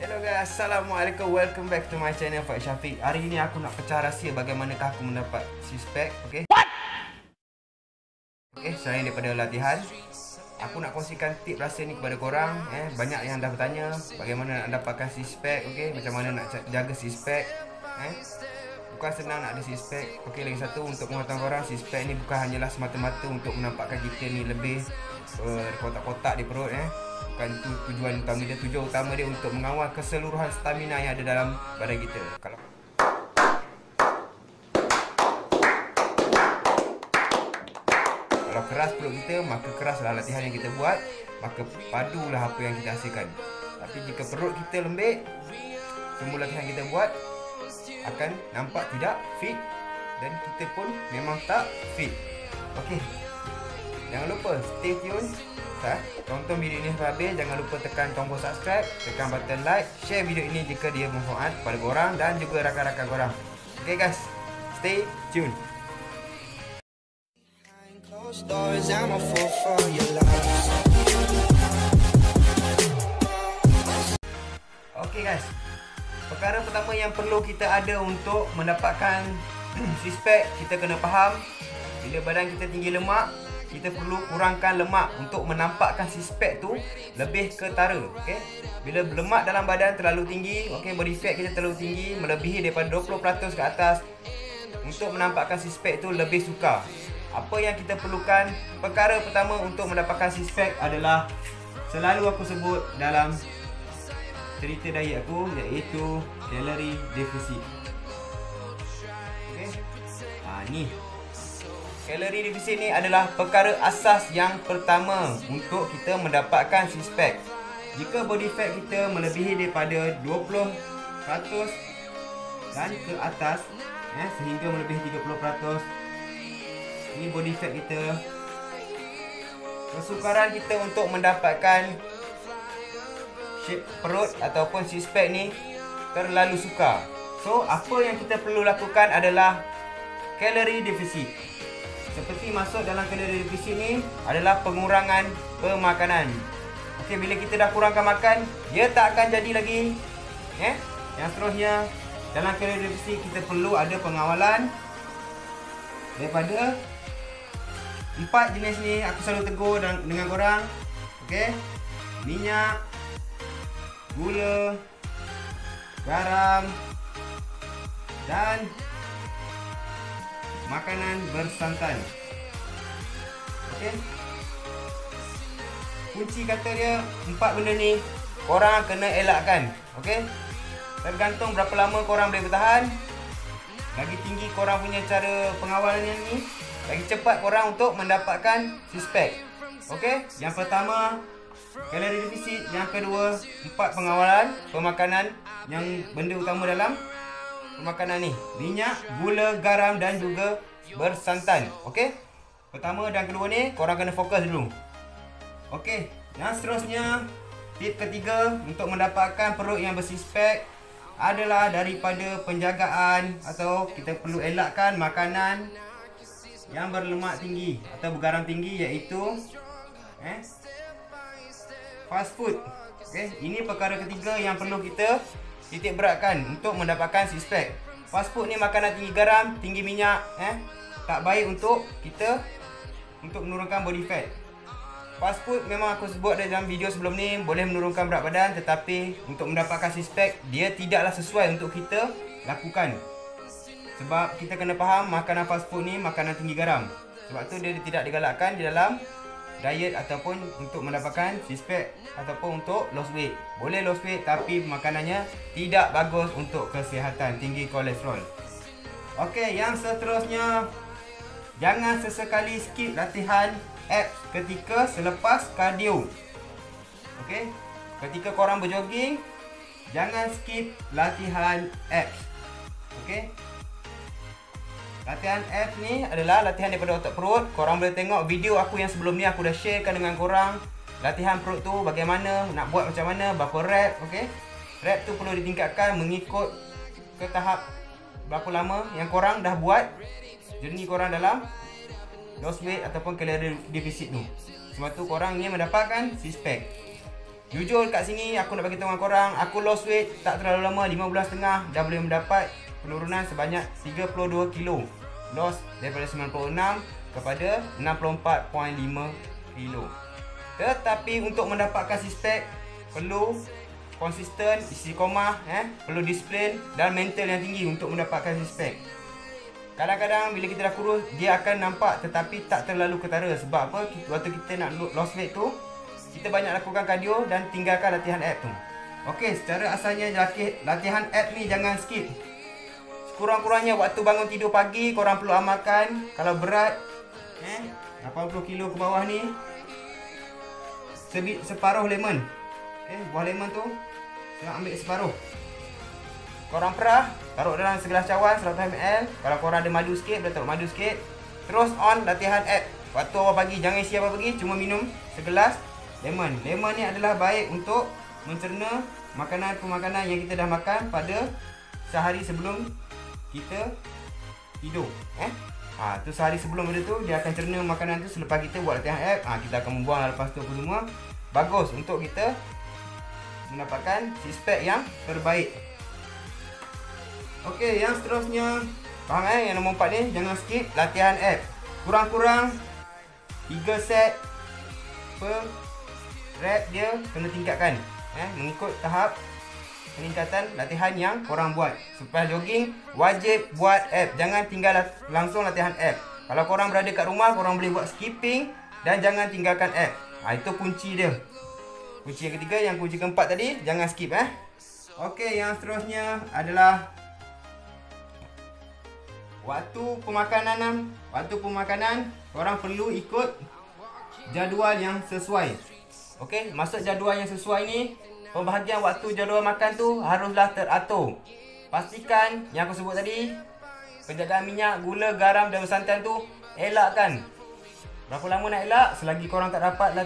Hello guys, Assalamualaikum. Welcome back to my channel Faiz Syafiq. Hari ini aku nak pecah rahsia bagaimanakah aku mendapat six pack. Okay. Selain daripada latihan, aku nak kongsikan tip rahsia ni kepada korang. Banyak yang dah bertanya bagaimana nak dapatkan six pack. Okay, macam mana nak jaga six pack. Bukan senang nak ada six pack. Okay, lagi satu untuk pengetahuan korang, six pack ni bukan hanyalah semata-mata untuk menampakkan kita ni lebih kotak-kotak di perut. Bukan itu tujuan utama dia. Tujuan utama dia untuk mengawal keseluruhan stamina yang ada dalam badan kita. Kalau keras perut kita, maka keraslah latihan yang kita buat, maka padulah apa yang kita hasilkan. Tapi jika perut kita lembik, semua latihan kita buat akan nampak tidak fit dan kita pun memang tak fit. Okey. Jangan lupa stay tune. Tonton video ini sampai habis. Jangan lupa tekan tombol subscribe, tekan button like, share video ini jika dia bermanfaat kepada korang dan juga rakan-rakan korang. Okay guys, stay tune. Okay guys, perkara pertama yang perlu kita ada untuk mendapatkan six pack, kita kena faham bila badan kita tinggi lemak, kita perlu kurangkan lemak untuk menampakkan six pack tu lebih ketara. Okay? Bila lemak dalam badan terlalu tinggi, okay, body fat kita terlalu tinggi, melebihi daripada 20% ke atas, untuk menampakkan six pack tu lebih sukar. Apa yang kita perlukan, perkara pertama untuk mendapatkan six pack adalah selalu aku sebut dalam cerita diet aku, iaitu calorie deficit. Okay? Ni kalori defisit ni adalah perkara asas yang pertama untuk kita mendapatkan six pack. Jika body fat kita melebihi daripada 20% dan ke atas, sehingga melebihi 30%, ini body fat kita, kesukaran kita untuk mendapatkan shape perut ataupun six pack ni terlalu sukar. So, apa yang kita perlu lakukan adalah kalori defisit. Seperti masuk dalam kalori defisit ni adalah pengurangan pemakanan. Okey, bila kita dah kurangkan makan, dia tak akan jadi lagi. Yang seterusnya, dalam kalori defisit kita perlu ada pengawalan daripada 4 jenis ni. Aku selalu tegur dengan korang. Okey, minyak, gula, garam dan makanan bersantan. Okey. Kunci kata dia 4 benda ni korang kena elakkan. Okey. Tergantung berapa lama korang boleh bertahan. Lagi tinggi korang punya cara pengawalan yang ni, lagi cepat korang untuk mendapatkan six pack. Okey. Yang pertama, kalori defisit. Yang kedua, 4 pengawalan pemakanan yang benda utama dalam makanan ni: minyak, gula, garam dan juga bersantan. Okey. Pertama dan kedua ni korang kena fokus dulu. Okey. Yang seterusnya, tip ketiga untuk mendapatkan perut yang bersix pack adalah daripada penjagaan, atau kita perlu elakkan makanan yang berlemak tinggi atau bergaram tinggi, iaitu fast food. Okey, ini perkara ketiga yang perlu kita titik beratkan untuk mendapatkan six pack. Fast food ni makanan tinggi garam, tinggi minyak, tak baik untuk kita untuk menurunkan body fat. Fast food memang aku sebut dalam video sebelum ni boleh menurunkan berat badan, tetapi untuk mendapatkan six pack dia tidaklah sesuai untuk kita lakukan. Sebab kita kena faham makanan fast food ni makanan tinggi garam. Sebab tu dia tidak digalakkan di dalam diet ataupun untuk mendapatkan six pack ataupun untuk loss weight. Boleh loss weight tapi makanannya tidak bagus untuk kesihatan, tinggi kolesterol. Okey, yang seterusnya, jangan sesekali skip latihan abs ketika selepas kardio. Okey, ketika korang berjoging, jangan skip latihan abs. Okey. Latihan abs ni adalah latihan daripada otot perut. Korang boleh tengok video aku yang sebelum ni, aku dah sharekan dengan korang latihan perut tu bagaimana, nak buat macam mana, berapa rep. Okey. Rep tu perlu ditingkatkan mengikut ke tahap berapa lama yang korang dah buat journey korang dalam loss weight ataupun kalori deficit tu. Sebab tu korang ni mendapatkan six pack. Jujur kat sini aku nak bagi tahu dengan korang, aku lost weight tak terlalu lama, 5 bulan setengah dah boleh mendapat penurunan sebanyak 32 kilo. Loss daripada 96 kepada 64.5 kilo. Tetapi untuk mendapatkan six pack perlu konsisten, istiqomah, perlu disiplin dan mental yang tinggi untuk mendapatkan six pack. Kadang-kadang bila kita dah kurus, dia akan nampak tetapi tak terlalu ketara. Sebab apa? Waktu kita nak lost weight tu, kita banyak lakukan cardio dan tinggalkan latihan abs tu. Okey, secara asalnya latihan abs ni jangan skip. Sekurang-kurangnya waktu bangun tidur pagi korang perlu amalkan. Kalau berat 80 kilo ke bawah ni, separuh lemon. Okey, buah lemon tu ambil separuh. Korang perah, taruh dalam segelas cawan 100 ml. Kalau korang ada madu sikit, boleh taruh madu sikit. Terus on latihan abs. Waktu awal pagi, jangan isi apa pagi, cuma minum segelas lemon. Lemon ni adalah baik untuk mencerna makanan-pemakanan yang kita dah makan pada sehari sebelum kita tidur. Tu sehari sebelum benda tu, dia akan cerna makanan tu selepas kita buat latihan abs. Kita akan membuang lepas tu apa semua. Bagus untuk kita mendapatkan six pack yang terbaik. Okey, yang seterusnya, faham yang nombor 4 ni, jangan skip latihan abs. Kurang-kurang 3 set per rep dia kena tingkatkan. Mengikut tahap peningkatan latihan yang korang buat. Selepas jogging, wajib buat abs. Jangan tinggal langsung latihan abs. Kalau korang berada kat rumah, korang boleh buat skipping dan jangan tinggalkan abs. Itu kunci dia. Kunci yang ketiga, yang kunci keempat tadi, jangan skip. Okey, yang seterusnya adalah waktu pemakanan, korang perlu ikut jadual yang sesuai. Okey, maksud jadual yang sesuai ni, pembahagian waktu jadual makan tu haruslah teratur. Pastikan yang aku sebut tadi, penjagaan minyak, gula, garam dan bersantan tu elakkan. Berapa lama nak elak? Selagi korang tak dapat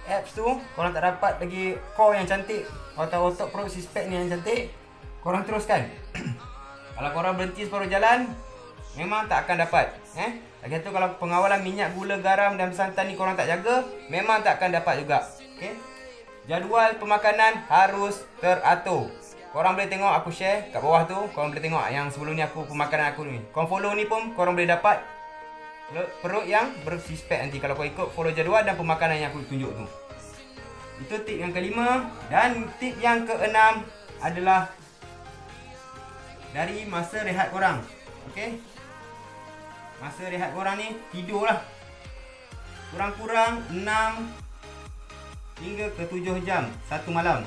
abs tu, korang tak dapat lagi core yang cantik, otot perut six pack ni yang cantik, korang teruskan. Kalau korang berhenti separuh jalan, memang tak akan dapat. Lagi tu kalau pengawalan minyak, gula, garam dan santan ni korang tak jaga, memang tak akan dapat juga. Okey. Jadual pemakanan harus teratur. Korang boleh tengok aku share kat bawah tu, korang boleh tengok yang sebelum ni aku pemakanan aku ni. Korang follow ni pun korang boleh dapat perut yang bersix pack nanti kalau kau ikut follow jadual dan pemakanan yang aku tunjuk tu. Itu tip yang kelima. Dan tip yang keenam adalah dari masa rehat korang. Okey, masa rehat korang ni tidurlah kurang-kurang 6 hingga ke 7 jam satu malam.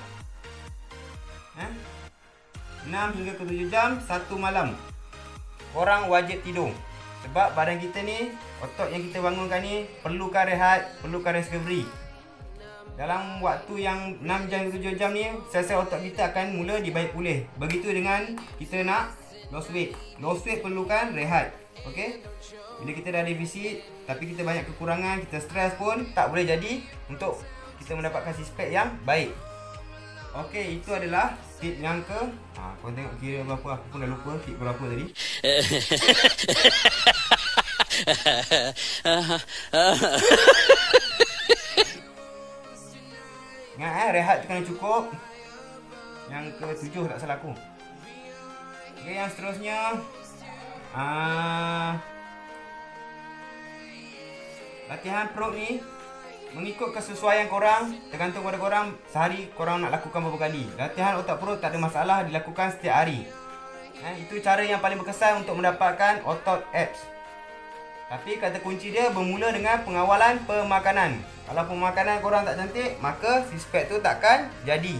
6 hingga ke 7 jam satu malam korang wajib tidur. Sebab badan kita ni, otot yang kita bangunkan ni perlukan rehat, perlukan recovery. Dalam waktu yang 6 jam ke 7 jam ni, sel-sel otot kita akan mula dibaik pulih. Begitu dengan kita nak lost weight. Lost weight perlukan rehat. Okey? Bila kita dah defisit tapi kita banyak kekurangan, kita stres pun tak boleh jadi untuk kita mendapatkan six pack yang baik. Okey, itu adalah tip yang ke kau tengok kira berapa, aku pun dah lupa tip berapa tadi. Ingat rehat tu kena cukup. Yang ke-7 tak salah aku. Okey, yang seterusnya latihan perut ni mengikut kesesuaian korang, tergantung pada korang sehari korang nak lakukan berapa kali. Latihan otot perut tak ada masalah, dilakukan setiap hari. Itu cara yang paling berkesan untuk mendapatkan otot abs. Tapi kata kunci dia bermula dengan pengawalan pemakanan. Kalau pemakanan korang tak cantik, maka six pack tu takkan jadi.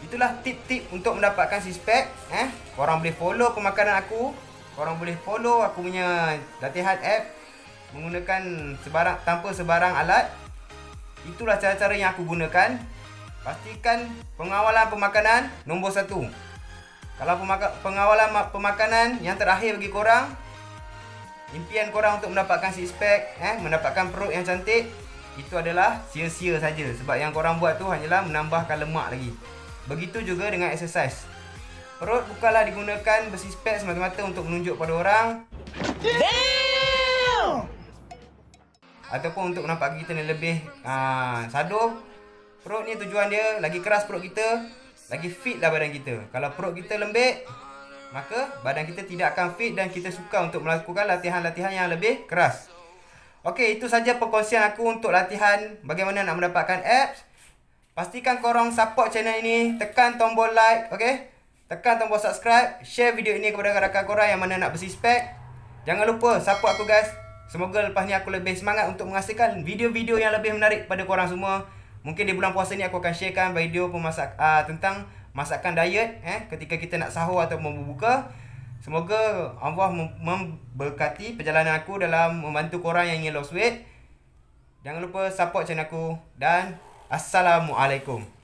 Itulah tip-tip untuk mendapatkan six pack. Korang boleh follow pemakanan aku, korang boleh follow aku punya latihan abs menggunakan tanpa sebarang alat. Itulah cara-cara yang aku gunakan. Pastikan pengawalan pemakanan nombor 1. Kalau pengawalan pemakanan yang terakhir bagi korang, impian korang untuk mendapatkan six pack, mendapatkan perut yang cantik, itu adalah sia-sia saja. Sebab yang korang buat tu hanyalah menambahkan lemak lagi. Begitu juga dengan exercise. Perut bukanlah digunakan bersix pack semata-mata untuk menunjuk pada orang. Damn! Ataupun untuk nampak kita ni lebih sadur. Perut ni tujuan dia, lagi keras perut kita, lagi fit lah badan kita. Kalau perut kita lembek, maka badan kita tidak akan fit dan kita suka untuk melakukan latihan-latihan yang lebih keras. Okey, itu saja perkongsian aku untuk latihan bagaimana nak mendapatkan abs. Pastikan korang support channel ini, tekan tombol like, okey? Tekan tombol subscribe, share video ini kepada rakan-rakan korang yang mana nak bersix pack. Jangan lupa support aku guys. Semoga lepas ni aku lebih semangat untuk menghasilkan video-video yang lebih menarik pada korang semua. Mungkin di bulan puasa ni aku akan sharekan video tentang masakan diet ketika kita nak sahur atau berbuka. Semoga Allah memberkati perjalanan aku dalam membantu korang yang ingin lost weight. Jangan lupa support channel aku dan Assalamualaikum.